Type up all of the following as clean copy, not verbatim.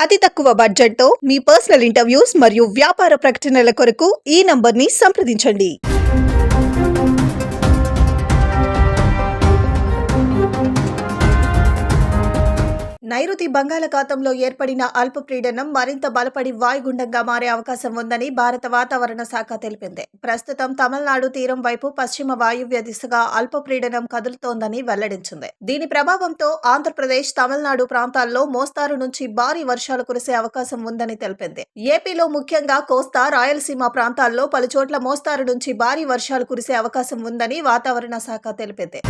అతి తక్కువ బడ్జెట్‌తో మీ పర్సనల్ ఇంటర్వ్యూస్ మరియు వ్యాపార ప్రకటనల కొరకు ఈ నంబర్‌ని సంప్రదించండి. నైరుతి బంగాళాఖాతంలో ఏర్పడిన అల్పపీడనం మరింత బలపడి వాయుగుండంగా మారే అవకాశం ఉందని భారత వాతావరణ శాఖ తెలిపింది. ప్రస్తుతం తమిళనాడు తీరం వైపు పశ్చిమ వాయువ్య దిశగా అల్పపీడనం కదులుతోందని వెల్లడించింది. దీని ప్రభావంతో ఆంధ్రప్రదేశ్, తమిళనాడు ప్రాంతాల్లో మోస్తారు నుంచి భారీ వర్షాలు కురిసే అవకాశం ఉందని తెలిపింది. ఏపీలో ముఖ్యంగా కోస్తా, రాయలసీమ ప్రాంతాల్లో పలుచోట్ల మోస్తారు నుంచి భారీ వర్షాలు కురిసే అవకాశం ఉందని వాతావరణ శాఖ తెలిపింది.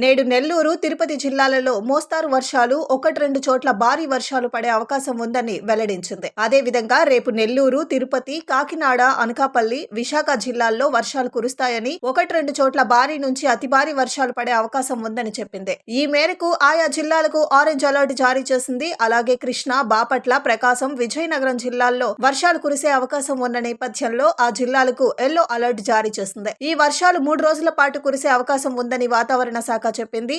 నేడు నెల్లూరు, తిరుపతి జిల్లాలలో మోస్తారు వర్షాలు, 1-2 చోట్ల భారీ వర్షాలు పడే అవకాశం ఉందని వెల్లడించింది. అదేవిధంగా రేపు నెల్లూరు, తిరుపతి, కాకినాడ, అనకాపల్లి, విశాఖ జిల్లాల్లో వర్షాలు కురుస్తాయని, 1-2 చోట్ల భారీ నుంచి అతి భారీ వర్షాలు పడే అవకాశం ఉందని చెప్పింది. ఈ మేరకు ఆయా జిల్లాలకు ఆరెంజ్ అలర్ట్ జారీ చేసింది. అలాగే కృష్ణా, బాపట్ల, ప్రకాశం, విజయనగరం జిల్లాల్లో వర్షాలు కురిసే అవకాశం ఉన్న నేపథ్యంలో ఆ జిల్లాలకు ఎల్లో అలర్ట్ జారీ చేసింది. ఈ వర్షాలు 3 రోజుల పాటు కురిసే అవకాశం ఉందని వాతావరణ శాఖ చెప్పింది.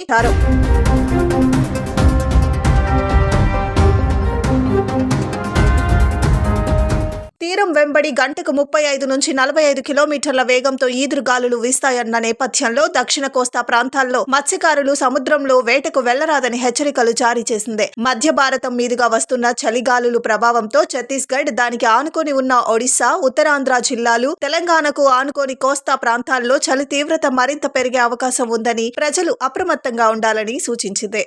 తీరం వెంబడి గంటకు 35 నుంచి 45 కిలోమీటర్ల వేగంతో ఈదురుగాలులు వీస్తాయన్న నేపథ్యంలో దక్షిణ కోస్తా ప్రాంతాల్లో మత్స్యకారులు సముద్రంలో వేటకు వెళ్లరాదని హెచ్చరికలు జారీ చేసింది. మధ్య భారతం మీదుగా వస్తున్న చలిగాలులు ప్రభావంతో ఛత్తీస్గఢ్, దానికి ఆనుకొని ఉన్న ఒడిశా, ఉత్తరాంధ్ర జిల్లాలు, తెలంగాణకు ఆనుకొని కోస్తా ప్రాంతాల్లో చలి తీవ్రత మరింత పెరిగే అవకాశం ఉందని ప్రజలు అప్రమత్తంగా ఉండాలని సూచించింది.